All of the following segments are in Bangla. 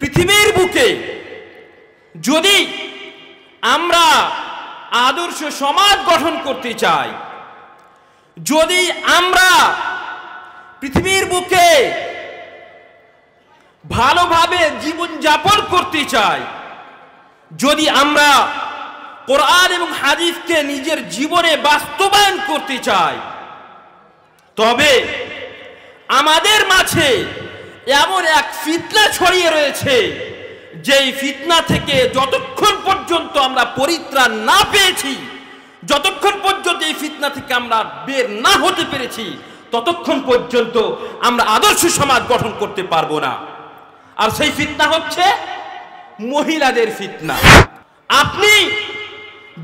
পৃথিবীর বুকে যদি আমরা আদর্শ সমাজ গঠন করতে চাই, যদি আমরা পৃথিবীর বুকে ভালোভাবে জীবন যাপন করতে চাই, যদি আমরা কোরআন এবং হাদিসকে নিজের জীবনে বাস্তবায়ন করতে চাই, তবে আমাদের মাঝে এমন এক ফিতনা ছড়িয়ে রয়েছে, যেই ফিতনা থেকে যতক্ষণ পর্যন্ত আমরা পরিত্রাণ না পেয়েছি, যতক্ষণ পর্যন্ত এই ফিতনা থেকে আমরা বের না হতে পেরেছি, ততক্ষণ পর্যন্ত আমরা আদর্শ সমাজ গঠন করতে পারবো না। আর সেই ফিতনা হচ্ছে মহিলাদের ফিতনা। আপনি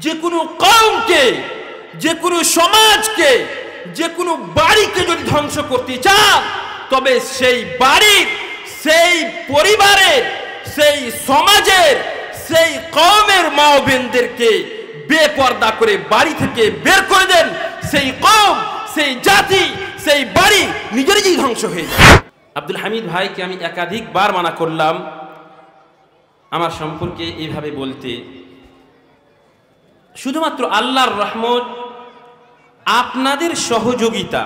যে কোনো কওমকে, যে কোনো সমাজকে, যে কোনো বাড়িকে যদি ধ্বংস করতে চান, তবে সেই বাড়ির, সেই পরিবারের, সেই সমাজের, সেই কওমের মা ও বোনদেরকে বেপর্দা করে বাড়ি থেকে বের করে দেন। সেই কওম, সেই জাতি, সেই বাড়ি নিজেরই ধ্বংস হয়ে যায়। আব্দুল হামিদ ভাইকে আমি একাধিকবার মানা করলাম আমার সম্পর্কে এইভাবে বলতে। শুধুমাত্র আল্লাহর রহমত, আপনাদের সহযোগিতা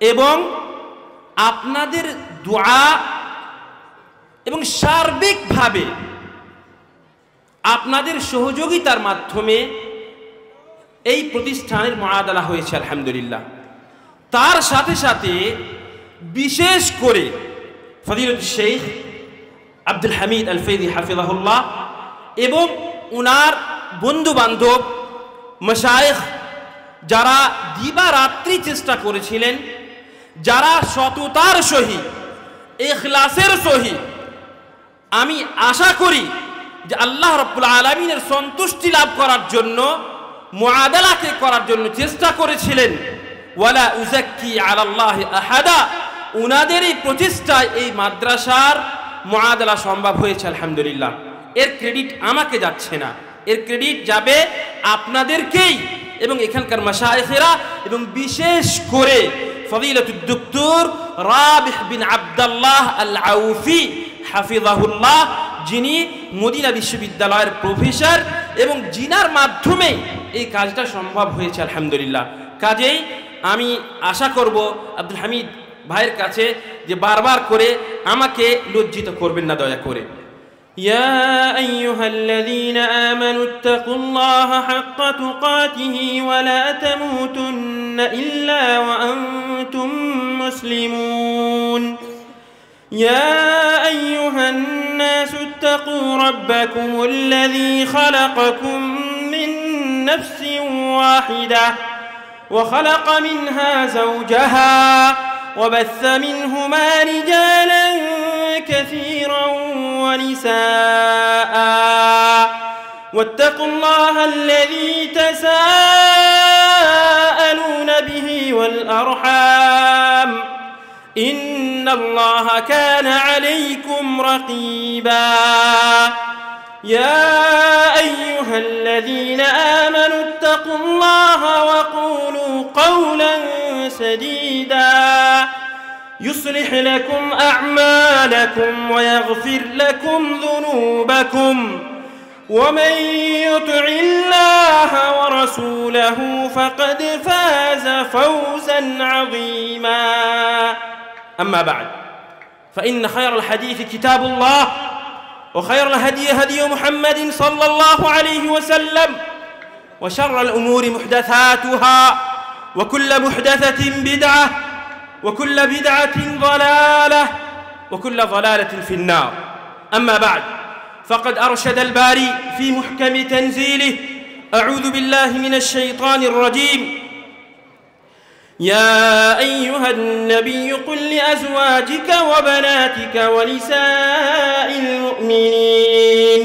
এবং আপনাদের দোয়া এবং সার্বিকভাবে আপনাদের সহযোগিতার মাধ্যমে এই প্রতিষ্ঠানের মুআদালা হয়েছে আলহামদুলিল্লাহ। তার সাথে সাথে বিশেষ করে ফজিলত শেখ আব্দুল হামিদ আল ফৈজি হাফিজাহুল্লাহ এবং উনার বন্ধু বান্ধব মাশায়েখ, যারা দিবারাত্রি চেষ্টা করেছিলেন, যারা সততার সহিত, ইখলাসের সহিত, আমি আশা করি যে আল্লাহ রাব্বুল আলামিনের সন্তুষ্টি লাভ করার জন্য, মুআদালাকে করার জন্য চেষ্টা করেছিলেন। ওয়ালা উযাক্কি আলাল্লাহি আহাদা, উনাদের এই প্রচেষ্টায় এই মাদ্রাসার মুআদালা সম্ভব হয়েছে আলহামদুলিল্লাহ। এর ক্রেডিট আমাকে যাচ্ছে না, এর ক্রেডিট যাবে আপনাদেরকেই এবং এখানকার মাশায়েখেরা, এবং বিশেষ করে ফজিলাতুদ ডক্টর রাবিহ বিন আব্দুল্লাহ আল আউফি হাফিজাহুল্লাহ, যিনি মদিনা বিশ্ববিদ্যালয়ের প্রফেসর এবং জিনার মাধ্যমে এই কাজটা সম্ভব হয়েছে আলহামদুলিল্লাহ। কাজেই আমি আশা করব আব্দুল হামিদ ভাইয়ের কাছে যে বারবার করে আমাকে লজ্জিত করবেন না দয়া করে। ইয়া আইয়ুহাল্লাযীনা আমানু ইত্তাকুল্লাহা হাক্কা তুকাতিহি ওয়া লা তামুতুন্না ইল্লা ওয়া আনতুম মুসলিমুন। يا أيها الناس اتقوا ربكم الذي خلقكم من نفس واحدة وخلق منها زوجها وبث منهما رجالا كثيرا ونساء واتقوا الله الذي تساءلون به والأرحام إن الله كان عليكم رقيبا يا أيها الذين آمنوا اتقوا الله وقولوا قولا سديدا يصلح لكم أعمالكم ويغفر لكم ذنوبكم ومن يطع الله ورسوله فقد فاز فوزا عظيما أما بعد فإن خير الحديث كتاب الله وخير الهدي هدي محمد صلى الله عليه وسلم وشر الأمور محدثاتها وكل محدثة بدعة وكل بدعة ضلالة وكل ضلالة في النار أما بعد فقد أرشد الباري في محكم تنزيله أعوذ بالله من الشيطان الرجيم يا أيها النبي قل لأزواجك وبناتك ونساء المؤمنين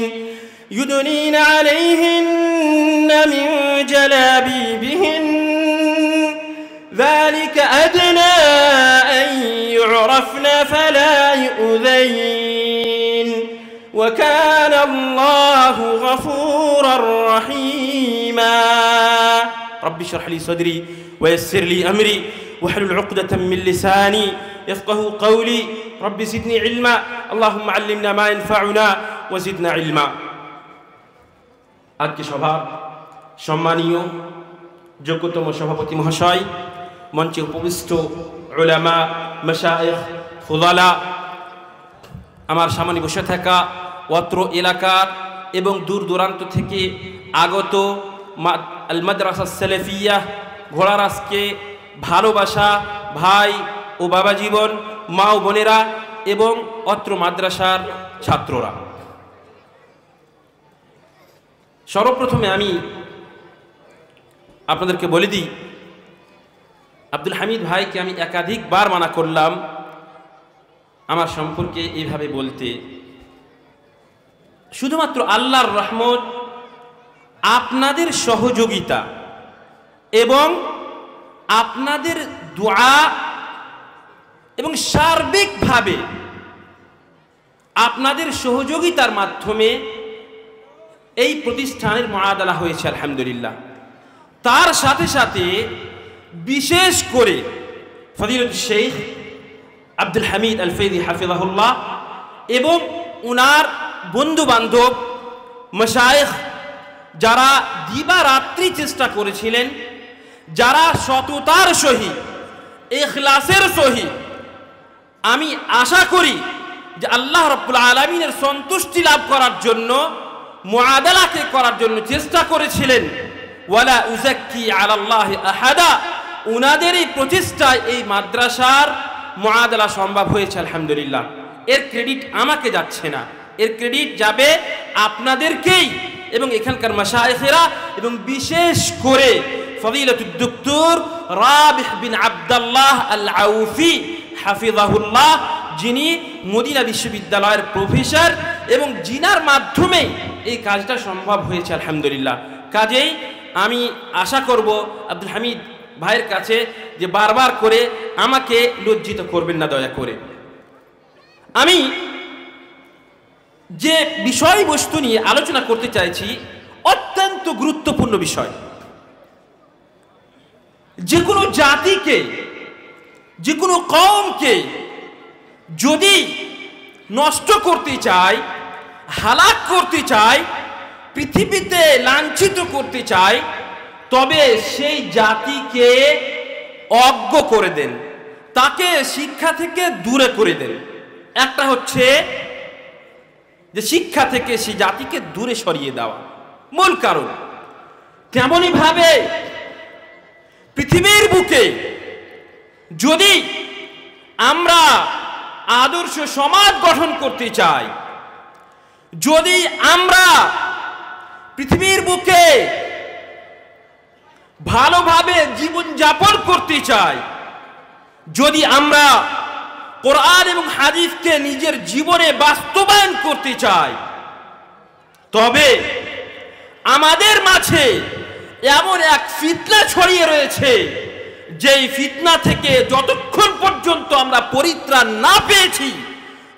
يدنين عليهن من جلابيبهن ذلك أدنى أن يعرفن فلا يؤذين وكان الله غفورا رحيما رب اشرح لي صدري ويسر لي أمري واحلل عقدة من لساني يفقه قولي রব্বি জিদনি ইলমা আল্লাহুম্মা আল্লিমনা মা ইয়ানফাউনা ওয়া জিদনা ইলমা। আজকে সভার সম্মানীয় যোগ্যতম সভাপতি মহাশয়, মঞ্চে উপবিষ্ট উলামা, মাশায়েখ, ফুদালা, আমার সামনে বসে থাকা অত্র এলাকার এবং দূর দূরান্ত থেকে আগত আল মাদ্রাসা সালাফিয়া ঘোড়ারাসকে ভালোবাসা ভাই ও বাবা জীবন, মা ও বোনেরা এবং অত্র মাদ্রাসার ছাত্ররা, সর্বপ্রথমে আমি আপনাদেরকে বলে দিই, আব্দুল হামিদ ভাইকে আমি একাধিকবার মানা করলাম আমার সম্পর্কে এইভাবে বলতে। শুধুমাত্র আল্লাহর রহমত, আপনাদের সহযোগিতা এবং আপনাদের দোয়া এবং সার্বিকভাবে আপনাদের সহযোগিতার মাধ্যমে এই প্রতিষ্ঠানের মুআদালা হয়েছে আলহামদুলিল্লাহ। তার সাথে সাথে বিশেষ করে ফজিলতুল শেখ আব্দুল হামিদ আল ফৈজি হাফিজাহুল্লাহ এবং উনার বন্ধু বান্ধব মাশায়েখ যারা দিবারাত্রি চেষ্টা করেছিলেন, যারা সততার সহিত ইখলাসের সহিত, আমি আশা করি যে আল্লাহ রাব্বুল আলামিনের সন্তুষ্টি লাভ করার জন্য, মুআদালাকে করার জন্য চেষ্টা করেছিলেন। ওয়ালা উযাক্কি আলাল্লাহি আহাদা, উনাদের এই প্রচেষ্টায় এই মাদ্রাসার মুআদালা সম্ভব হয়েছে আলহামদুলিল্লাহ। এর ক্রেডিট আমাকে যাচ্ছে না, এর ক্রেডিট যাবে আপনাদেরকেই এবং এখানকার মাশায়েখেরা এবং বিশেষ করে ফজিলাতুদ ডক্টর রাবিহ বিন আব্দুল্লাহ আল আউফি হাফিজাহুল্লাহ, যিনি মদিনা বিশ্ববিদ্যালয়ের প্রফেসর এবং জিনার মাধ্যমে এই কাজটা সম্ভব হয়েছে আলহামদুলিল্লাহ। কাজেই আমি আশা করব আব্দুল হামিদ ভাইয়ের কাছে যে বারবার করে আমাকে লজ্জিত করবেন না দয়া করে। আমি যে বিষয়বস্তু নিয়ে আলোচনা করতে চাইছি অত্যন্ত গুরুত্বপূর্ণ বিষয়। যে কোনো জাতিকে, যে কোনো কওমকে যদি নষ্ট করতে চায়, হালাক করতে চায়, পৃথিবীতে লাঞ্ছিত করতে চায়, তবে সেই জাতিকে অজ্ঞ করে দেন, তাকে শিক্ষা থেকে দূরে করে দেন। একটা হচ্ছে যে শিক্ষা থেকে সেই জাতিকে দূরে সরিয়ে দেওয়া মূল কারণ। তেমনই ভাবে পৃথিবীর বুকে যদি আমরা আদর্শ সমাজ গঠন করতে চাই, যদি আমরা পৃথিবীর বুকে ভালোভাবে জীবন যাপন করতে চাই, যদি আমরা কোরআন এবং হাদিসকে নিজের জীবনে বাস্তবায়ন করতে চাই, তবে আমাদের মাঝে এমন এক ফিতনা ছড়িয়ে রয়েছে, যেই ফিতনা থেকে যতক্ষণ পর্যন্ত আমরা পরিত্রাণ না পেয়েছি,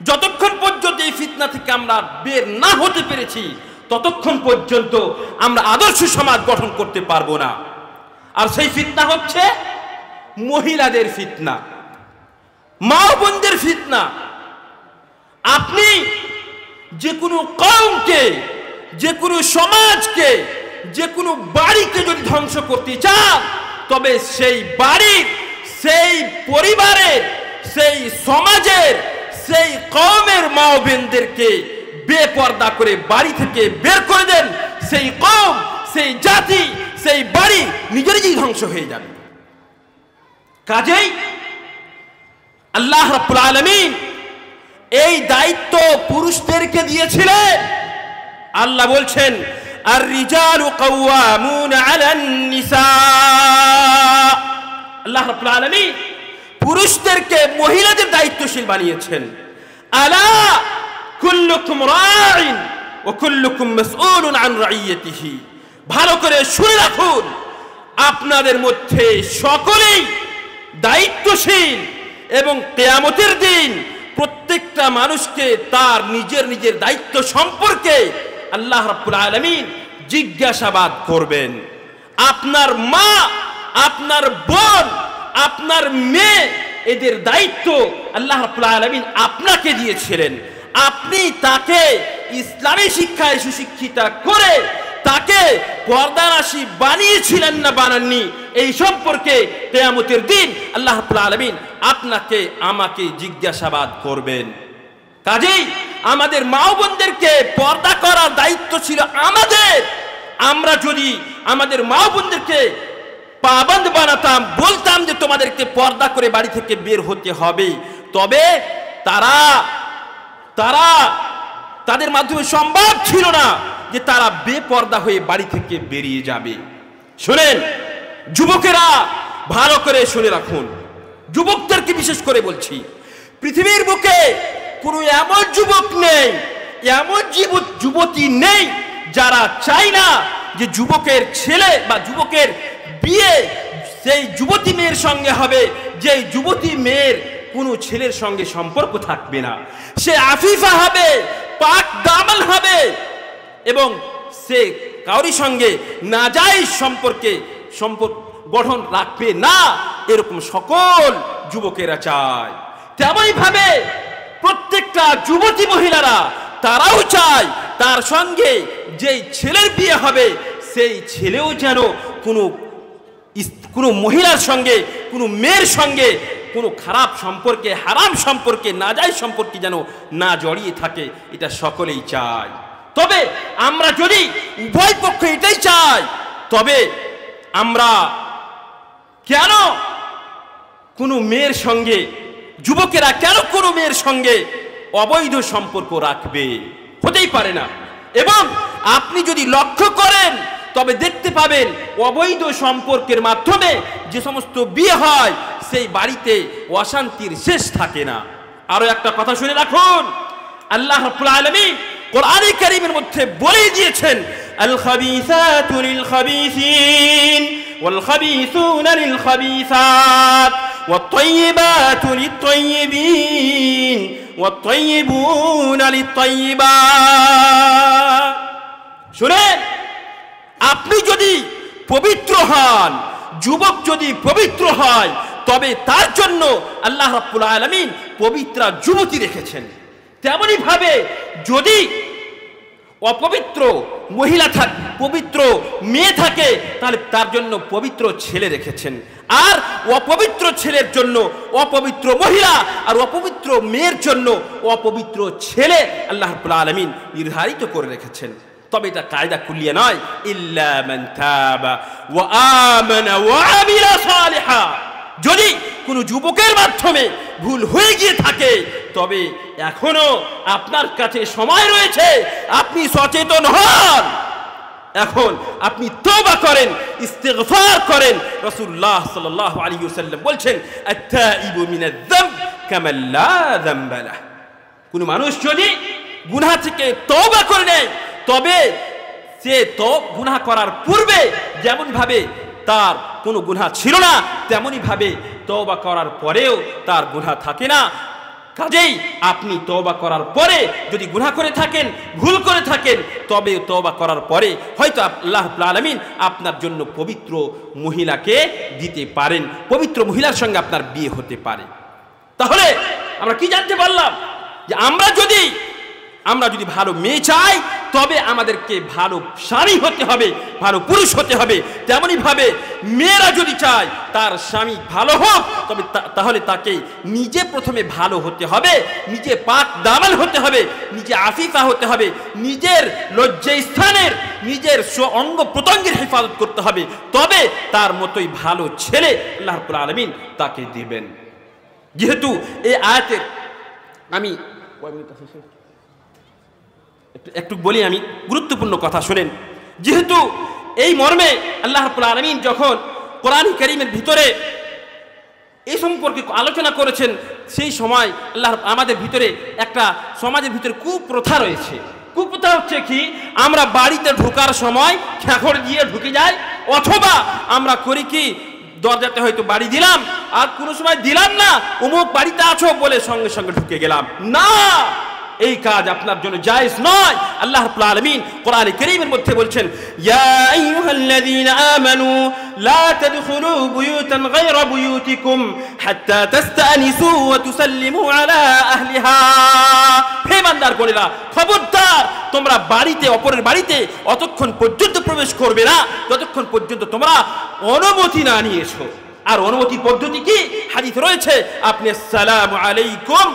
যতক্ষণ পর্যন্ত এই ফিতনা থেকে আমরা বের না হতে পেরেছি, ততক্ষণ পর্যন্ত আমরা আদর্শ সমাজ গঠন করতে পারবো না। আর সেই ফিতনা হচ্ছে মহিলাদের ফিতনা, মা বোনদের ফিতনা। আপনি যে কোনো কওমকে, যে কোনো সমাজকে, যে কোনো বাড়িকে যদি ধ্বংস করতে চান, তবে সেই বাড়ির, সেই পরিবারের, সেই সমাজের, সেই কওমের মা বোনদেরকে বেপর্দা করে বাড়ি থেকে বের করে দেন। সেই কওম, সেই জাতি, সেই বাড়ি নিজেরই ধ্বংস হয়ে যাবে। কাজেই আল্লাহ রাব্বুল আলামিন এই দায়িত্ব পুরুষদেরকে দিয়েছিলেন। আল্লাহ বলছেন, আর রিজালু কাওয়ামুনা আলান নিসা। আল্লাহ রাব্বুল আলামিন পুরুষদেরকে মহিলাদের দায়িত্বশীল বানিয়েছেন। আলা কুল্লুকুম রাইন ওয়া কুল্লুকুম মাসউলুন আন রাইয়াতিহি। ভালো করে শুনে রাখুন, আপনাদের মধ্যে সকলেই দায়িত্বশীল এবং কিয়ামতের দিন প্রত্যেকটা মানুষকে তার নিজের নিজের দায়িত্ব সম্পর্কে আল্লাহ রাব্বুল আলামিন জিজ্ঞাসাবাদ করবেন। আপনার মা, আপনার বোন, আপনার মেয়ে এদের দায়িত্ব আল্লাহ রাব্বুল আলামিন আপনাকে দিয়েছিলেন। আপনি তাকে ইসলামী শিক্ষায় সুশিক্ষিতা করে তাকে পর্দানাশী বানিয়েছিলেন না বানাননি, এই সম্পর্কে কিয়ামতের দিন আল্লাহ রাব্বুল আলামিন আপনাকে আমাকে জিজ্ঞাসাবাদ করবেন। কাজেই আমাদের মা বোনদেরকে পর্দা করার দায়িত্ব ছিল আমাদের। আমরা যদি আমাদের মা বোনদেরকে পাবন্দ বানাতাম, বলতাম যে তোমাদেরকে পর্দা করে বাড়ি থেকে বের হতে হবে, তবে তাদের মাধ্যমে সম্ভব ছিল না যে তারা বেপর্দা হয়ে বাড়ি থেকে বেরিয়ে যাবে। শুনেন যুবকেরা, ভালো করে শুনে রাখুন, যুবকদেরকে বিশেষ করে বলছি, পৃথিবীর বুকে কোনো এমন যুবক নেই, এমন যুবতী নেই যারা চায় না যে যুবকের ছেলে বা যুবকের বিয়ে সেই যুবতী মেয়ের সঙ্গে হবে যে যুবতী মেয়ের কোনো ছেলের সঙ্গে সম্পর্ক থাকবে না। সে আফিফা হবে, পাক দামাল হবে এবং সে কাউরি সঙ্গে নাজায়েজ সম্পর্ক গঠন রাখবে না, এরকম সকল যুবকেরা চায়। তেমনই ভাবে প্রত্যেকটা যুবতী মহিলারা তারাও চায় তার সঙ্গে যেই ছেলের বিয়ে হবে সেই ছেলেও যেন কোনো মহিলার সঙ্গে, কোনো মেয়ের সঙ্গে কোনো খারাপ সম্পর্কে, হারাম সম্পর্কে, নাজায়েজ সম্পর্কে যেন না জড়িয়ে থাকে, এটা সকলেই চায়। তবে আমরা যদি উভয় পক্ষ এটাই চাই, তবে আমরা কেন কোনো মেয়ের সঙ্গে, যুবকেরা কেন কোনো মেয়ের সঙ্গে অবৈধ সম্পর্ক রাখবে? হতেই পারে না। এবং আপনি যদি লক্ষ্য করেন তবে দেখতে পাবেন অবৈধ সম্পর্কের মাধ্যমে যে সমস্ত বিয়ে হয় সেই বাড়িতে অশান্তির শেষ থাকে না। আরো একটা কথা শুনে রাখুন, আল্লাহ রাব্বুল আলামিন কোরআনে কারীমের মধ্যে বলে দিয়েছেন, আল খাবিসাতু লিল খাবিসিন ওয়াল খাবিসুনা লিল খাবিসাত ওয়াত তাইয়িবাতু লিত তাইয়িবিন ওয়াত তাইয়িবুনা লিত তাইয়িবাত। শুনেন, আপনি যদি পবিত্র হন, যুবক যদি পবিত্র হয়, তবে তার জন্য আল্লাহ রাব্বুল আলামিন পবিত্র যুবতী রেখেছেন। তেমনি ভাবে যদি অপবিত্র মহিলা থাকে, পবিত্র মেয়ে থাকে, তাহলে তার জন্য পবিত্র ছেলে রেখেছেন। আর অপবিত্র ছেলের জন্য অপবিত্র মহিলা, আর অপবিত্র মেয়ের জন্য অপবিত্র ছেলে আল্লাহ রাব্বুল আলামিন নির্ধারিত করে রেখেছেন। তবে এটা কায়দা কুল্লিয়া নয়, ইল্লা মান তাবা ওয়া আমানা ওয়া আমিলা সালিহা। যদি কোনো যুবকের মাধ্যমে ভুল হয়ে গিয়ে থাকে, তবে এখনো আপনার কাছে সময় রয়েছে, আপনি সচেতন হন, এখন আপনি তওবা করেন, ইস্তিগফার করেন। রাসূলুল্লাহ সাল্লাল্লাহু আলাইহি ওয়াসাল্লাম বলছেন, আত-তাইবু মিনাজ যামব কামা লা যামবা লাহ। কোন মানুষ যদি গুনাহ থেকে তওবা করে নেয়, তবে সে তো গুনাহ করার পূর্বে যেমন ভাবে তার কোনো গুনাহ ছিল না, তেমনি ভাবে তওবা করার পরেও তার গুনাহ থাকে না। কাজেই আপনি তওবা করার পরে যদি গুনাহ করে থাকেন, ভুল করে থাকেন, তবে তওবা করার পরে হয়তো আল্লাহ রাব্বুল আলামিন আপনার জন্য পবিত্র মহিলাকে দিতে পারেন, পবিত্র মহিলার সঙ্গে আপনার বিয়ে হতে পারে। তাহলে আমরা কি জানতে পারলাম? যে আমরা যদি ভালো মেয়ে চাই, তবে আমাদেরকে ভালো স্বামী হতে হবে, ভালো পুরুষ হতে হবে। তেমনি ভাবে মেয়েরা যদি চায় তার স্বামী ভালো হোক, তবে তাহলে তাকে নিজে প্রথমে ভালো হতে হবে, নিজে পাক দামাল হতে হবে, নিজে আফিফা হতে হবে, নিজের লজ্জাস্থানের, নিজের অঙ্গ প্রত্যঙ্গের হেফাজত করতে হবে। তবে তার মতোই ভালো ছেলে আল্লাহ রাব্বুল আলামিন তাকে দিবেন। যেহেতু এই আয়াতের আমি একটু বলি, আমি গুরুত্বপূর্ণ কথা শুনেন। যেহেতু এই মর্মে আল্লাহ রাব্বুল আলামিন যখন কোরআন কারীমের ভিতরে এই সম্পর্কে আলোচনা করেছেন, সেই সময় আল্লাহ আমাদের ভিতরে একটা সমাজের ভিতরে কুপ্রথা রয়েছে। কুপ্রথা হচ্ছে কি, আমরা বাড়িতে ঢোকার সময় খেখড় দিয়ে ঢুকে যাই, অথবা আমরা করি কি, দরজাতে হয়তো বাড়ি দিলাম আর কোনো সময় দিলাম না, অমুক বাড়িতে আছো বলে সঙ্গে সঙ্গে ঢুকে গেলাম। না, এই কাজ আপনার জন্য জায়েজ নয়। আল্লাহ রাব্বুল আলামিন কোরআনে কারীমের মধ্যে বলছেন, ইয়া আইয়ুহাল্লাযীনা আমানু লা তাদখুলু বুয়ুতান গায়রা বুয়ুতিকুম হাত্তা তাস্তানিসু ওয়া তুসাল্লিমু আলা আহলিহা। হে বান্দারগণেরা, খবরদার তোমরা বাড়িতে, অপরের বাড়িতে অতক্ষণ পর্যন্ত প্রবেশ করবে না যতক্ষণ পর্যন্ত তোমরা অনুমতি না নিয়ে এসো। আর অনুমতির পদ্ধতি কি? হাদিস রয়েছে, আপনি আসসালামু আলাইকুম,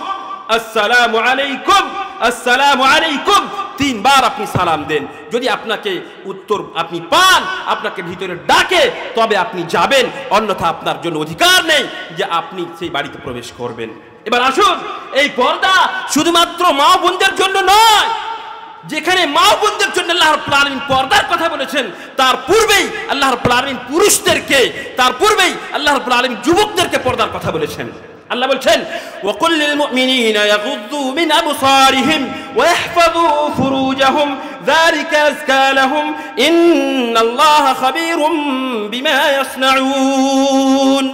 আসসালামু আলাইকুম, আসসালামু আলাইকুম 3 বার আপনি সালাম দেন। যদি আপনাকে উত্তর আপনি পান, আপনাকে ভিতরে ডাকে, তবে আপনি যাবেন, অন্যথা আপনার জন্য অধিকার নেই যে আপনি সেই বাড়িতে প্রবেশ করবেন। এবার আসুন, এই পর্দা শুধুমাত্র মা বোনদের জন্য নয়। যেখানে মা বোনদের জন্য আল্লাহ রাব্বুল আলামিন পর্দার কথা বলেছেন, তার পূর্বেই আল্লাহ রাব্বুল আলামিন পুরুষদেরকে, তার পূর্বেই আল্লাহ রাব্বুল আলামিন যুবকদেরকে পর্দার কথা বলেছেন। আল্লাহ বলছেন, ওয়াকুল লিল মুমিনিনা ইয়াগুদ্দু মিন আবসারিহিম ওয়া ইহফাযু ফুরুজাহুম যালিকা আযকা লাহুম ইন্নাল্লাহা খাবীরুম বিমা ইয়াসনাউন।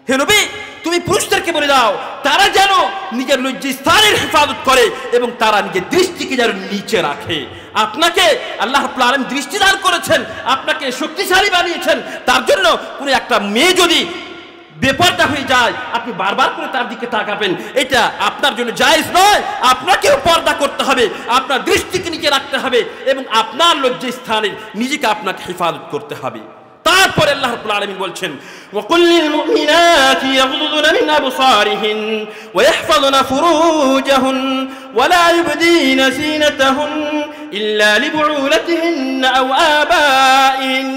হে নবী, তুমি পুরুষদেরকে বলে দাও তারা যেন নিজের লজ্জাস্থানের হেফাজত করে এবং তারা নিজের দৃষ্টিকে যেন নিচে রাখে। আপনাকে আল্লাহ রাব্বুল আলামিন দৃষ্টিদান করেছেন, আপনাকে শক্তিশালী বানিয়েছেন। তার জন্য কোনো একটা মেয়ে যদি বেপরদা হয়ে যায়, আপনি বারবার করে তার দিকে তাকাবেন, এটা আপনার জন্য জায়েজ নয়। আপনাকেও পর্দা করতে হবে, আপনার দৃষ্টিকে নিচে রাখতে হবে এবং আপনার লজ্জাস্থানের নিজেকে আপনাকে হেফাজত করতে হবে। তারপরে আল্লাহ রাব্বুল আলামিন বলছেন, ওয়াকুল লিল মুমিনাতি ইয়াগুযুনা মিন আবসারিহিন ওয়া ইহফাযনা ফুরুজাহুন ওয়া লা ইবদিনা যিনাতাহুন ইল্লা লিবুউলাতিহিন আও আবাইহিন।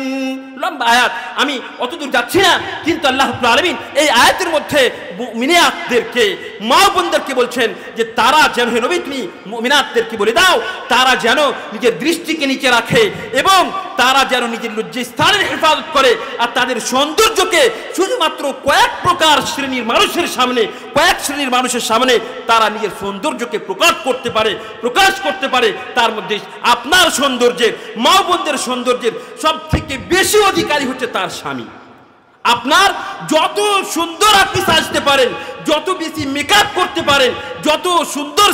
লম্বা আয়াত, আমি অতদূর যাচ্ছি না, কিন্তু আল্লাহ রাব্বুল আলামিন এই আয়াতের মধ্যে মুমিনাতদেরকে, মা বোনদেরকে বলছেন যে তারা যেন, হে নবী তুমি মুমিনাতদেরকে বলে দাও তারা যেন নিজের দৃষ্টিকে নিচে রাখে এবং তারা যেন নিজের লজ্জাস্থানের হেফাজত করে। আর তাদের সৌন্দর্যকে শুধুমাত্র কয়েক প্রকার শ্রেণীর মানুষের সামনে, কয়েক শ্রেণীর মানুষের সামনে তারা নিজের সৌন্দর্যকে প্রকাশ করতে পারে। তার মধ্যে আপনার সৌন্দর্যের, মা বোনদের সৌন্দর্যের সব থেকে বেশি অধিকারী হচ্ছে তার স্বামী। আপনার যত সুন্দর আপনি সাজতে পারেন, যত বেশি মেকআপ করতে পারেন, যত সুন্দর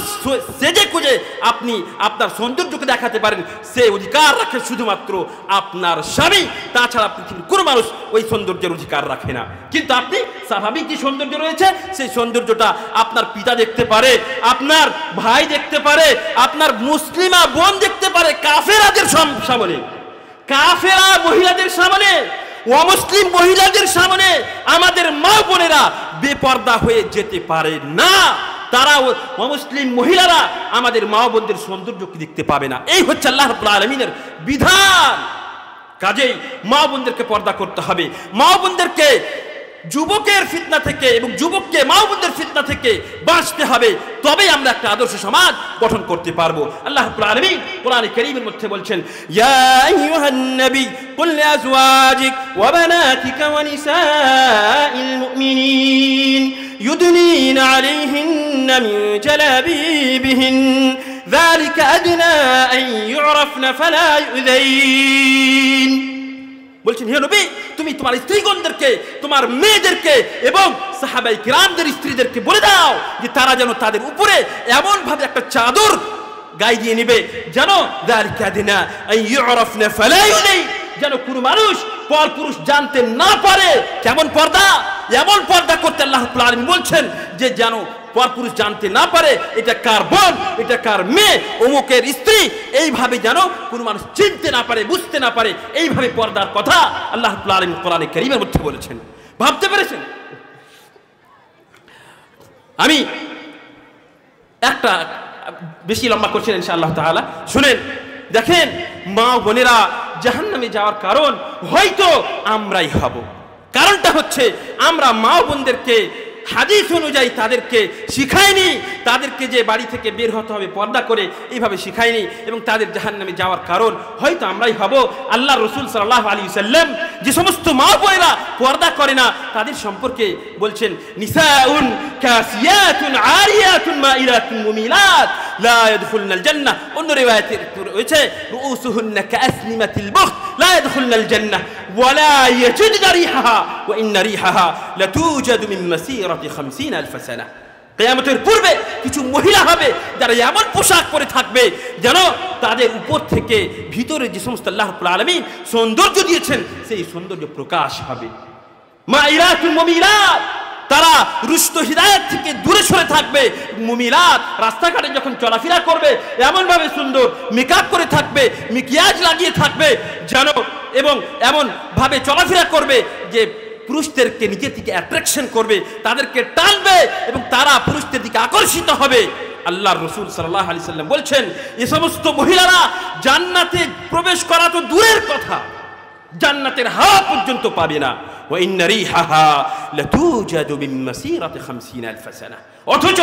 সেজে খুঁজে আপনি আপনার সৌন্দর্যকে দেখাতে পারেন, সে অধিকার রাখে শুধুমাত্র আপনার স্বামী। তাছাড়া পৃথিবীর কোনো মানুষ ওই সৌন্দর্যের অধিকার রাখে না। কিন্তু আপনি স্বাভাবিক যে সৌন্দর্য রয়েছে, সেই সৌন্দর্যটা আপনার পিতা দেখতে পারে, আপনার ভাই দেখতে পারে, আপনার মুসলিমা বোন দেখতে পারে, কাফেরাদের সামনে, কাফেরা মহিলাদের সামনে, অমুসলিম মহিলাদের সামনে আমাদের মা বোনেরা বেপর্দা হয়ে যেতে পারে না। তারা অমুসলিম মহিলারা আমাদের মা বোনদের সৌন্দর্যকে দেখতে পাবে না। এই হচ্ছে আল্লাহ রাব্বুল আলামিনের বিধান। কাজেই মা বোনদেরকে পর্দা করতে হবে, মা বোনদেরকে যুবকের ফিতনা থেকে এবং যুবককে মা বোনদের ফিতনা থেকে বাঁচতে হবে, তবেই আমরা একটা আদর্শ সমাজ গঠন করতে পারবো। আল্লাহ রাব্বুল আলামিন কোরআনে কারীমের মধ্যে বলছেন, ইয়া আইয়ুহান নবী কুল লিআজওয়াজিক ওয়া বানাতিকা ওয়া নিসাইল মুমিনিন ইউদনিনা আলাইহিন্না মিন জালাবিবিহিন যালিকা আদনা আন ইউরাফনা ফালা ইউযাইন। বলছেন, হে নবী তুমি তোমার স্ত্রীগণদেরকে, তোমার মেয়েদেরকে এবং সাহাবায়ে কিরামদের স্ত্রীদেরকে বলে দাও যে তারা যেন তাদের উপরে এমন ভাবে একটা চাদর গায়ে দিয়ে নেবে যেন যালিকা আদনা আন ইউরাফনা ফালা ইউযাইন, যেন কোনো মানুষ পরপুরুষ জানতে না পারে। কেমন পর্দা? এমন পর্দা করতে আল্লাহ রাব্বুল আলামিন বলছেন যে যেন পরপুরুষ জানতে না পারে এটা কার বোন, এটা কার মেয়ে, অমুকের স্ত্রী, এইভাবে যেন কোনো মানুষ চিনতে না পারে, বুঝতে না পারে। এইভাবে পর্দার কথা আল্লাহ রাব্বুল আলামিন কোরআনে কারীমের মধ্যে বলেছেন। ভাবতে পেরেছেন? আমি একটা বেশি লম্বা করছেন ইনশাআল্লাহ তাআলা, শুনেন। দেখেন, মা বোনেরা জাহান্নামে যাওয়ার কারণ হয়তো আমরাই হব। কারণটা হচ্ছে আমরা মা বোনদেরকে হাদিস অনুযায়ী তাদেরকে শিখায়নি, তাদেরকে যে বাড়ি থেকে বের হতে হবে পর্দা করে, এইভাবে শিখায়নি এবং তাদের জাহান্নামে যাওয়ার কারণ হয়তো আমরাই হব। আল্লাহ রাসূল সাল্লাল্লাহু আলাইহি ওয়াসাল্লাম যে সমস্ত মা বোনেরা পর্দা করে না তাদের সম্পর্কে বলছেন, নিসাউন কাসিয়াতুন আরিয়াতুন মাইলাতুন মুমিলাত লা ইয়াদখুলনাল জান্নাহ। অন্য রিওয়ায়াতে রয়েছে রুউসুহুন্না কাসনিমাতিল বুখত লা ইয়াদখুলনাল জান্নাহ ওয়া লা ইয়াজিদনা রিহাহা ওয়া ইন্না রিহাহা লাতুজাদু মিন মাসিরাতি 50000 সানা। কিয়ামতের পূর্বে কিছু মহিলা হবে যারা এমন পোশাক পরে থাকবে যেন তাদের উপর থেকে ভিতরে যে সমস্ত আল্লাহ রাব্বুল আলামিন সৌন্দর্য দিয়েছেন সেই সৌন্দর্য প্রকাশ হবে। মাইরাতুল মুমিলাত, তারা রুষ্ট হিদায়াত থেকে দূরে সরে থাকবে। মুমিলাত, রাস্তাঘাটে যখন চলাফেরা করবে এমন ভাবে সুন্দর মেকআপ করে থাকবে, মিকিয়াজ লাগিয়ে থাকবে যেন, এবং এমন ভাবে চলাফেরা করবে যে পুরুষদেরকে নিজের দিকে অ্যাট্রাকশন করবে, তাদেরকে টানবে এবং তারা পুরুষদের দিকে আকর্ষিত হবে। আল্লাহর রাসূল সাল্লাল্লাহু আলাইহি সাল্লাম বলছেন, এই সমস্ত মহিলারা জান্নাতে প্রবেশ করা তো দূরের কথা, জান্নাতের হাওয়া পর্যন্ত পাবে না। ওয়া ইন্না রিহাহা লাতুজাদু মিন মাসিরাতি 50000 সানা। অথচ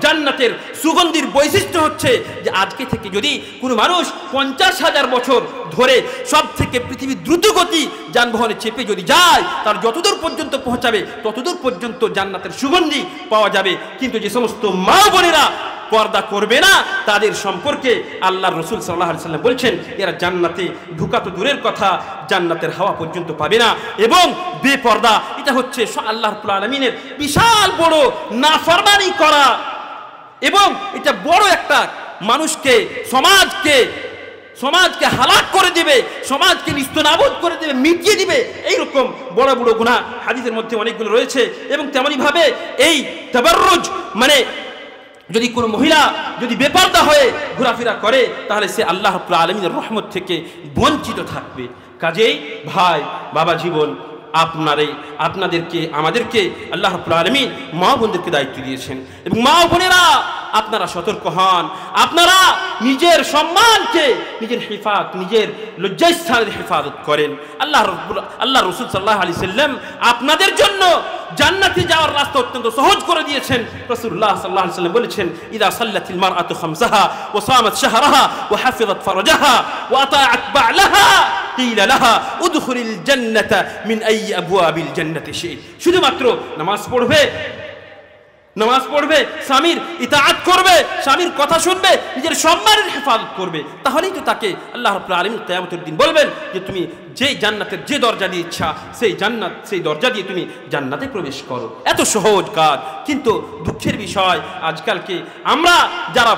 জান্নাতের সুগন্ধির বৈশিষ্ট্য হচ্ছে যে আজকে থেকে যদি কোনো মানুষ 50,000 বছর ধরে সব থেকে পৃথিবীর দ্রুতগতি যানবাহনে চেপে যদি যায়, তার যতদূর পর্যন্ত পৌঁছাবে ততদূর পর্যন্ত জান্নাতের সুগন্ধি পাওয়া যাবে। কিন্তু যে সমস্ত মা বোনেরা পর্দা করবে না, তাদের সম্পর্কে আল্লাহর রাসূল সাল্লাল্লাহু আলাইহি সাল্লাম বলছেন, এরা জান্নাতে ঢোকা তো দূরের কথা, জান্নাতের হাওয়া পর্যন্ত পাবে না। এবং বেপর্দা, এটা হচ্ছে আল্লাহ রাব্বুল আলামিনের বিশাল বড় নাফরমানি করা, এবং এটা বড় একটা মানুষকে, সমাজকে হালাক করে দিবে, সমাজকে নিস্তনাবুদ করে দিবে, মিটিয়ে দিবে। এইরকম বড় বড় গুনাহ হাদিসের মধ্যে অনেকগুলো রয়েছে। এবং তেমনি ভাবে এই তাবাররুজ, মানে যদি কোনো মহিলা যদি বেপর্দা হয়ে ঘোরাফেরা করে, তাহলে সে আল্লাহ রাব্বুল আলামিনের রহমত থেকে বঞ্চিত থাকবে। কাজেই ভাই, বাবা জীবন, আপনাদেরকে, আমাদেরকে আল্লাহ রাব্বুল আলামিন মা বোনদেরকে দায়িত্ব দিয়েছেন। এবং মা বোনেরা, আপনারা সতর্ক হন, আপনারা নিজের সম্মানকে, নিজের নিজের লজ্জাস্থানের হেফাজত করেন। আল্লাহ রাসূল সাল্লাল্লাহু আলাইহি সাল্লাম আপনাদের জন্য জান্নাতে যাওয়ার রাস্তা অত্যন্ত সহজ করে দিয়েছেন। রাসূলুল্লাহ সাল্লাল্লাহু আলাইহি সাল্লাম বলেছেন, ইযা সাল্লাতিল মারআতু খামসাহা ওয়া সামাত শাহরাহা ওয়া হাফিজাত ফারজাহা ওয়া আতাআত বা'লাহা কিলা লাহা উদখুলিল জান্নাতা মিন আইয়ি আবওয়াবিল জান্নাতি শি'ত। শুধুমাত্র নামাজ পড়বে, স্বামীর ইতাআত করবে, স্বামীর কথা শুনবে, নিজের সম্মানের হেফাজত করবে, তাহলেই তো তাকে আল্লাহ রাব্বুল আলামিন কিয়ামতের দিন বলবেন যে তুমি যেই জান্নাতের যে দরজা দিয়ে ইচ্ছা সেই দরজা দিয়ে তুমি জান্নাতে প্রবেশ করো। এত সহজ কাজ। কিন্তু দুঃখের বিষয়, আজকালকে আমরা যারা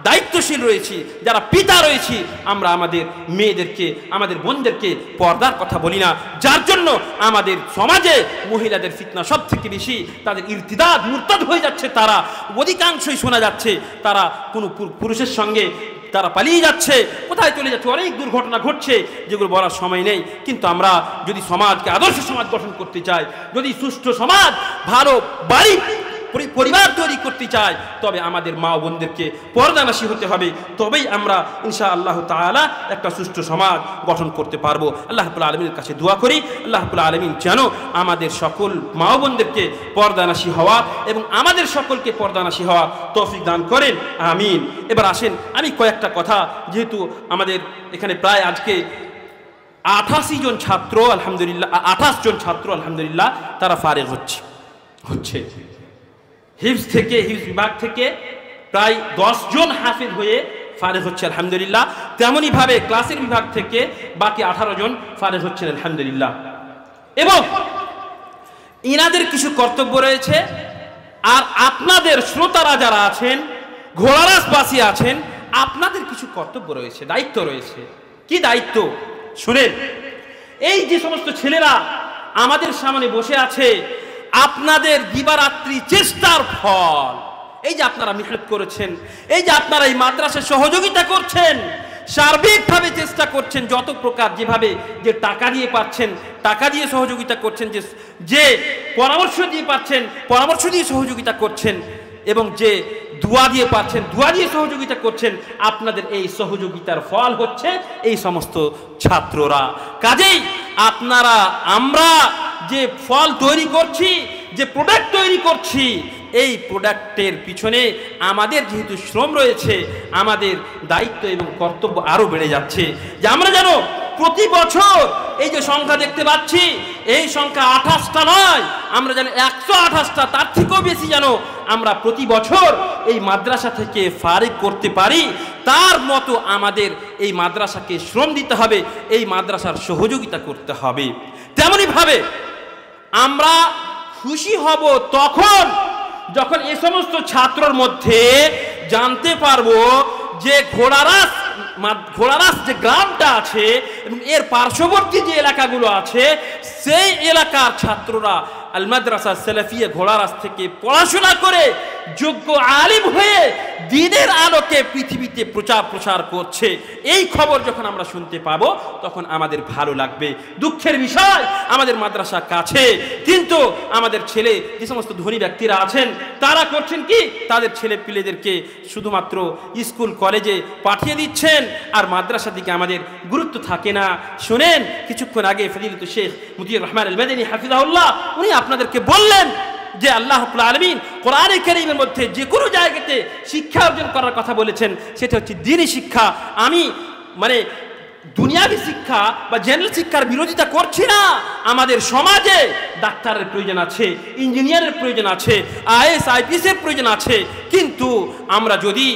দায়িত্বশীল রয়েছি, যারা পিতা রয়েছি, আমরা আমাদের মেয়েদেরকে, আমাদের বোনদেরকে পর্দার কথা বলি না, যার জন্য আমাদের সমাজে মহিলাদের ফিতনা সব থেকে বেশি। তাদের ইরতিদাদ, মুরতাদ হয়ে যাচ্ছে, তারা অধিকাংশই শোনা যাচ্ছে তারা কোনো পুরুষের সঙ্গে তারা পালিয়ে যাচ্ছে, কোথায় চলে যাচ্ছে, অনেক দুর্ঘটনা ঘটছে যেগুলো বলার সময় নেই। কিন্তু আমরা যদি সমাজকে আদর্শ সমাজ গঠন করতে চাই, যদি সুষ্ঠু সমাজ, ভালো বাড়ি পরিবার তৈরি করতে চাই, তবে আমাদের মা বোনদেরকে পর্দানাশী হতে হবে। তবেই আমরা ইনশাআল্লাহ তাআলা একটা সুষ্ঠু সমাজ গঠন করতে পারবো। আল্লাহ রাব্বুল আলামিনের কাছে দোয়া করি, আল্লাহ রাব্বুল আলামিন যেন আমাদের সকল মা বোনদেরকে পর্দানাশী হওয়া এবং আমাদের সকলকে পর্দানাশী হওয়া তৌফিক দান করেন, আমিন। এবার আসেন, আমি কয়েকটা কথা, যেহেতু আমাদের এখানে প্রায় আজকে 28 জন ছাত্র আলহামদুলিল্লাহ তারা ফারিগ হচ্ছে হিফজ বিভাগ থেকে প্রায় 10 জন হাফেজ হয়ে ফারিগ হচ্ছে আলহামদুলিল্লাহ। তেমনি ভাবে ক্লাসের বিভাগ থেকে বাকি 18 জন ফারিগ হচ্ছেন আলহামদুলিল্লাহ। এবং ইনাদের কিছু কর্তব্য রয়েছে, আর আপনাদের শ্রোতারা যারা আছেন, ঘোড়ারাসবাসী আছেন, আপনাদের কিছু কর্তব্য রয়েছে, দায়িত্ব রয়েছে। কি দায়িত্ব শুনেন। এই যে সমস্ত ছেলেরা আমাদের সামনে বসে আছে, আপনাদের দিবারাত্রি চেষ্টার ফল, এই যে আপনারা মেহনত করেছেন, এই যে আপনারা এই মাদ্রাসায় সহযোগিতা করছেন, সার্বিকভাবে চেষ্টা করছেন, যত প্রকার যেভাবে, যে টাকা দিয়ে পাচ্ছেন টাকা দিয়ে সহযোগিতা করছেন, যে পরামর্শ দিয়ে পাচ্ছেন পরামর্শ দিয়ে সহযোগিতা করছেন, এবং যে দোয়া দিয়ে পাচ্ছেন দোয়া দিয়ে সহযোগিতা করছেন, আপনাদের এই সহযোগিতার ফল হচ্ছে এই সমস্ত ছাত্ররা। কাজেই আমরা যে ফল তৈরি করছি, যে প্রোডাক্ট তৈরি করছি, এই প্রোডাক্টের পিছনে আমাদের যেহেতু শ্রম রয়েছে, আমাদের দায়িত্ব এবং কর্তব্য আরো বেড়ে যাচ্ছে, যে আমরা যেন প্রতি বছর এই যে সংখ্যা দেখতে পাচ্ছি, এই সংখ্যা 28টা নয়, আমরা যেন 128টা, তার থেকেও বেশি যেন আমরা প্রতি বছর এই মাদ্রাসা থেকে ফারিগ করতে পারি। তার মতো আমাদের এই মাদ্রাসাকে শ্রম দিতে হবে, এই মাদ্রাসার সহযোগিতা করতে হবে। তেমনি ভাবে আমরা খুশি হব তখন যখন এই সমস্ত ছাত্রর মধ্যে জানতে পারবো যে ঘোড়ারাস যে গ্রামটা আছে এবং এর পার্শ্ববর্তী যে এলাকাগুলো আছে সেই এলাকার ছাত্ররা আল মাদ্রাসা সালাফিয়া ঘোড়ারাস থেকে পড়াশোনা করে যোগ্য আলিম হয়ে দ্বীনের আলোকে পৃথিবীতে প্রচার করছে, এই খবর যখন আমরা শুনতে পাবো তখন আমাদের ভালো লাগবে। দুঃখের বিষয় আমাদের মাদ্রাসা কাছে, কিন্তু আমাদের ছেলে যে সমস্ত ধনী ব্যক্তিরা আছেন তারা করছেন কি, তাদের ছেলে পিলেদেরকে শুধুমাত্র স্কুল কলেজে পাঠিয়ে দিচ্ছেন আর মাদ্রাসার দিকে আমাদের গুরুত্ব থাকে না। শুনেন, কিছুক্ষণ আগে ফজিলতুল শেখ মুজিবুর রহমান আল মাদানী হাফিজাহুল্লাহ উনি আপনাদেরকে বললেন যে আল্লাহ রাব্বুল আলামিন কোরআনে কারীমের মধ্যে যে কোনো জায়গাতে শিক্ষা অর্জন করার কথা বলেছেন, সেটা হচ্ছে দ্বীনি শিক্ষা। আমি দুনিয়াবী শিক্ষা বা জেনারেল শিক্ষার বিরোধিতা করছি না। আমাদের সমাজে ডাক্তারের প্রয়োজন আছে, ইঞ্জিনিয়ারের প্রয়োজন আছে, আইএস আইপিএস এর প্রয়োজন আছে, কিন্তু আমরা যদি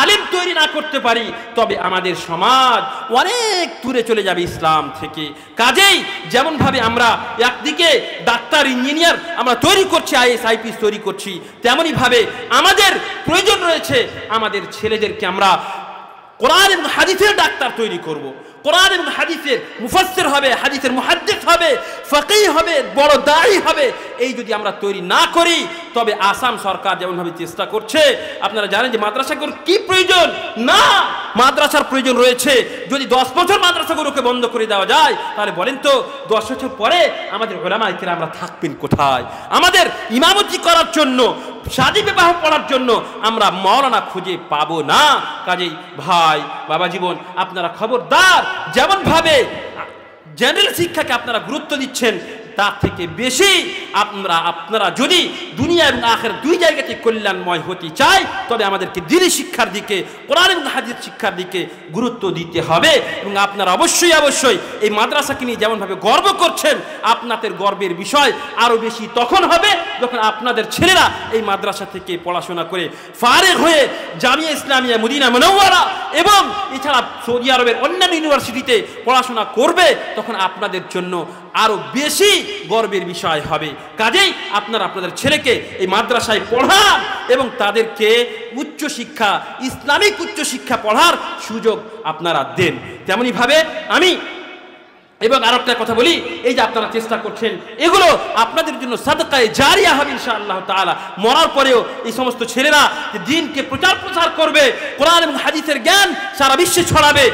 আলেম তৈরি না করতে পারি তবে আমাদের সমাজ অনেক দূরে চলে যাবে ইসলাম থেকে। কাজেই যেমনভাবে আমরা একদিকে ডাক্তার ইঞ্জিনিয়ার আমরা তৈরি করছি, আইএস আইপিএস তৈরি করছি, তেমনইভাবে আমাদের প্রয়োজন রয়েছে আমাদের ছেলেদেরকে আমরা কোরআন এবং হাদিসের ডাক্তার তৈরি করব। কোরআন এবং হাদিসের মুফাসসির হবে, হাদিসের মুহাদ্দিস হবে, ফাকিহ হবে, বড় দাঈ হবে। এই যদি আমরা তৈরি না করি তবে আসাম সরকার যেমনভাবে চেষ্টা করছে, আপনারা জানেন যে মাদ্রাসাগুলোর কি প্রয়োজন না, মাদ্রাসার প্রয়োজন রয়েছে। যদি 10 বছর মাদ্রাসাগুলোকে বন্ধ করে দেওয়া যায় তাহলে বলেন তো 10 বছর পরে আমাদের উলামায়ে কেরাম আমরা থাকবেন কোথায়? আমাদের ইমামতি করার জন্য, শাদী বিবাহ পড়ার জন্য আমরা মাওলানা খুঁজে পাবো না। কাজেই ভাই বাবা জীবন, আপনারা খবরদার, যেমনভাবে জেনারেল শিক্ষাকে আপনারা গুরুত্ব দিচ্ছেন তার থেকে বেশি আপনারা যদি দুনিয়া এবং আখিরাত দুই জায়গাতে কল্যাণময় হতে চাই তবে আমাদেরকে দ্বীনি শিক্ষার দিকে, কোরআন এবং হাদিস শিক্ষার দিকে গুরুত্ব দিতে হবে। এবং আপনারা অবশ্যই এই মাদ্রাসাকে নিয়ে যেমনভাবে গর্ব করছেন, আপনাদের গর্বের বিষয় আরও বেশি তখন হবে যখন আপনাদের ছেলেরা এই মাদ্রাসা থেকে পড়াশোনা করে ফারেগ হয়ে জামিয়া ইসলামিয়া মদিনা মুনাওয়ারা এবং এছাড়া সৌদি আরবের অন্যান্য ইউনিভার্সিটিতে পড়াশোনা করবে, তখন আপনাদের জন্য আরো বেশি গর্বের বিষয় হবে। কাজেই আপনারা আপনাদের ছেলেকে এই মাদ্রাসায় পড়ান এবং তাদেরকে উচ্চশিক্ষা, ইসলামিক উচ্চশিক্ষা পড়ার সুযোগ আপনারা দেন। তেমনি ভাবে আমি এবং আরেকটা কথা বলি, এই যে আপনারা চেষ্টা করছেন এগুলো আপনাদের জন্য সাদকায়ে জারিয়া হবে ইনশাআল্লাহ তাআলা। মরার পরেও এই সমস্ত ছেলেরা যে দ্বীনকে প্রচার করবে, কোরআন এবং হাদিসের জ্ঞান সারা বিশ্বে ছড়াবে,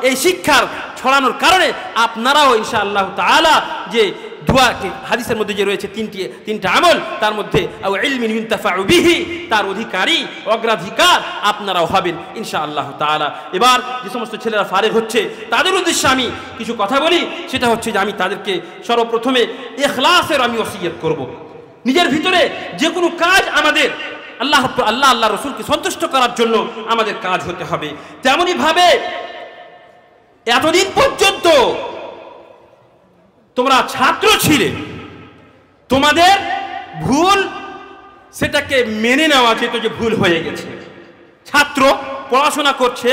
এই শিক্ষার ছড়ানোর কারণে আপনারাও ইনশাআল্লাহ তাআলা যে দোয়া হাদিসের মধ্যে যে রয়েছে তিনটা আমল, তার মধ্যে আও ইলমিন ইউনতাফাউ বিহি, তার অধিকারী অগ্রাধিকার আপনারাও হবেন ইনশাআল্লাহ তাআলা। এবার যে সমস্ত ছেলেরা ফারেগ হচ্ছে তাদের উদ্দেশ্যে আমি কিছু কথা বলি, সেটা হচ্ছে যে আমি তাদেরকে সর্বপ্রথমে ইখলাসের আমি ওসিয়ত করব। নিজের ভিতরে যে কোনো কাজ আমাদের আল্লাহ রসুলকে সন্তুষ্ট করার জন্য আমাদের কাজ হতে হবে। তেমনি ভাবে এতদিন পর্যন্ত তোমরা ছাত্র ছিলে, তোমাদের ভুল সেটাকে মেনে নেওয়া যেত যে ভুল হয়ে গেছে। ছাত্র পড়াশোনা করছে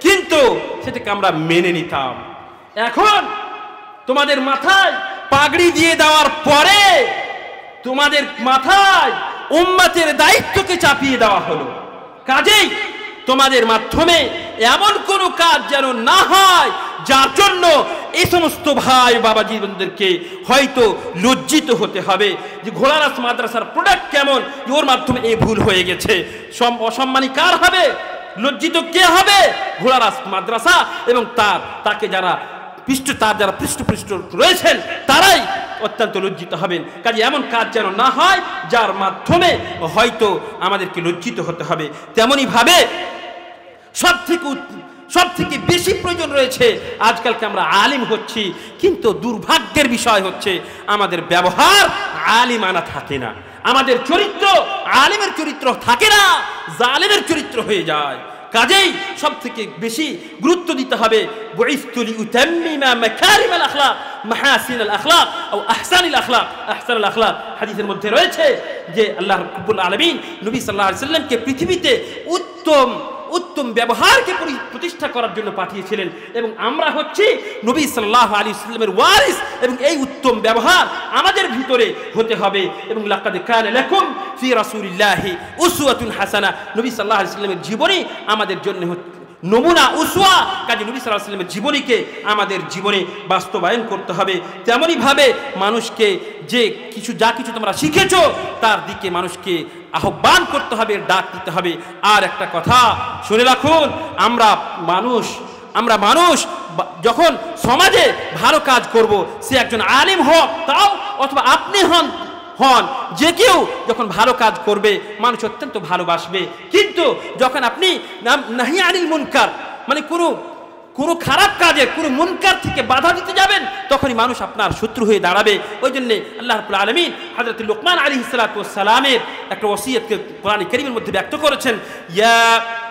কিন্তু সেটাকে আমরা মেনে নিতাম। এখন তোমাদের মাথায় পাগড়ি দিয়ে দেওয়ার পরে তোমাদের মাথায় উম্মতের দায়িত্বকে চাপিয়ে দেওয়া হলো। কাজেই তোমাদের মাধ্যমে এমন কোনো কাজ যেন না হয় যার জন্য এই সমস্ত ভাই বাবা জীবনদেরকে হয়তো লজ্জিত হতে হবে যে ঘোড়ারাস মাদ্রাসার প্রোডাক্ট কেমন, ওর মাধ্যমে এই ভুল হয়ে গেছে। অসম্মানী কার হবে? লজ্জিত কে হবে? ঘোড়ারাস মাদ্রাসা এবং তাকে যারা পৃষ্ঠ রয়েছেন তারাই অত্যন্ত লজ্জিত হবেন। কাজে এমন কাজ যেন না হয় যার মাধ্যমে হয়তো আমাদেরকে লজ্জিত হতে হবে। তেমনি ভাবে সব থেকে বেশি প্রয়োজন রয়েছে, আজকালকে আমরা আলিম হচ্ছি কিন্তু দুর্ভাগ্যের বিষয় হচ্ছে আমাদের ব্যবহার আলিমানা থাকে না, আমাদের চরিত্র আলিমের চরিত্র থাকে না, জালেমের চরিত্র হয়ে যায়। কাজেই সব থেকে বেশি গুরুত্ব দিতে হবে বুইসতু লিউতাম্মিমা মাকারিমাল আখলাক মাহাসিনাল আখলাক ও আহসানিল আখলাক। হাদিসের মধ্যে রয়েছে যে আল্লাহ রাব্বুল আলামিন নবী সাল্লাল্লাহু আলাইহি ওয়াসাল্লামকে পৃথিবীতে উত্তম ব্যবহারকে প্রতিষ্ঠা করার জন্য পাঠিয়েছিলেন এবং আমরা হচ্ছি নবী সাল্লাল্লাহু আলাইহি ওয়াসাল্লামের ওয়ারিস এবং এই উত্তম ব্যবহার আমাদের ভিতরে হতে হবে এবং লাকাদ কানা লাকুম ফি রাসূলিল্লাহি উসওয়াতুন হাসানাহ নবী সাল্লাল্লাহু আলাইহি ওয়াসাল্লামের জীবনী আমাদের জন্য নমুনা উসওয়া কাজে নবী সাল্লাল্লাহু আলাইহি ওয়াসাল্লামের জীবনীকে আমাদের জীবনে বাস্তবায়ন করতে হবে তেমনি ভাবে মানুষকে যে যা কিছু তোমরা শিখেছো তার দিকে মানুষকে আহ্বান করতে হবে ডাক দিতে হবে আর একটা কথা শুনে রাখুন আমরা মানুষ যখন সমাজে ভালো কাজ করব সে একজন আলেম হোক তাও অথবা আপনি হন যে কেউ যখন ভালো কাজ করবে মানুষ অত্যন্ত ভালোবাসবে কিন্তু যখন আপনি নাহি আনিল মুনকার মানে কোনো খারাপ কাজে কোনো মুনকার থেকে বাধা দিতে যাবেন তখনই মানুষ আপনার শত্রু হয়ে দাঁড়াবে ওই জন্য আল্লাহ রাব্বুল আলামিন হযরত লুকমান আলাইহিস সালাতু ওয়াস সালামের একটা ওসিয়তকে কোরআনে কারীমের মধ্যে ব্যক্ত করেছেন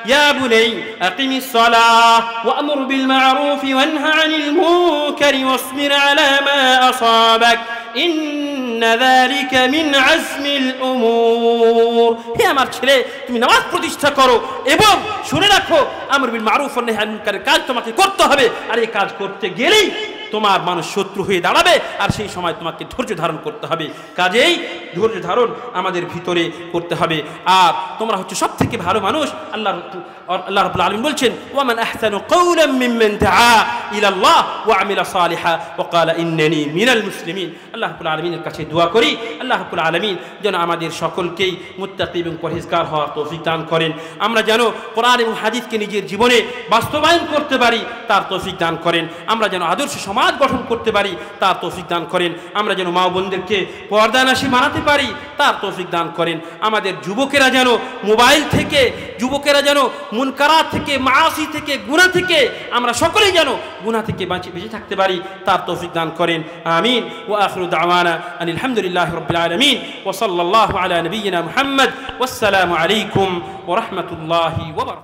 ইয়া বুনাই আকিমিস সালাহ ওয়া'মুর বিল মা'রুফ ওয়ানহা আনিল মুনকারি ওয়াসবির আলা মা আসাবাক ইন্না যালিকা মিন আজমিল উমুর হে আমার ছেলে তুমি নামাজ প্রতিষ্ঠা করো এবং শুনে রাখো আমর বিল মারুফ ওয়া নাহি আনিল মুনকারের কাজ তোমাকে করতে হবে আর এই কাজ করতে গেলেই তোমার মানুষ শত্রু হয়ে দাঁড়াবে আর সেই সময় তোমাকে ধৈর্য ধারণ করতে হবে কাজেই ধৈর্য ধারণ আমাদের ভিতরে করতে হবে আর তোমরা হচ্ছে সবথেকে ভালো মানুষ আল্লাহ রাব্বুল আলামিন বলছেন ওয়া মান আহসানু কাওলাম মিম্মান দাআ ইলা আল্লাহ ওয়া আমিলা সালিহা ওয়া ক্বালা ইন্নানি মিনাল মুসলিমিন আল্লাহ রাব্বুল আলামিনের কাছে দোয়া করি আল্লাহ রাব্বুল আলামিন যেন আমাদের সকলকেই মুত্তাকি এবং পরহেজগার হওয়ার তৌফিক দান করেন আমরা যেন কোরআন এবং হাদিসকে নিজের জীবনে বাস্তবায়ন করতে পারি তার তৌফিক দান করেন আমরা যেন আদর্শ সমাজ গঠন করতে পারি তার তৌফিক দান করেন আমরা যেন মা বোনদেরকে পর্দানাশী বানাতে পারি তার তৌফিক দান করেন আমাদের যুবকেরা যেন মোবাইল থেকে যেন মুনকারাত থেকে মাআসি থেকে গুনাহ থেকে আমরা সকলেই যেন গুনাহ থেকে বেঁচে থাকতে পারি তার তৌফিক দান করেন আমিন ওয়া আখিরু দাওয়ানা আনিল হামদুলিল্লাহি রাব্বিল আলামিন ওয়া সাল্লাল্লাহু আলা নাবিয়িনা মুহাম্মদ ওয়াসসালামু আলাইকুম ওয়া রাহমাতুল্লাহি ওয়া বারাকাতুহু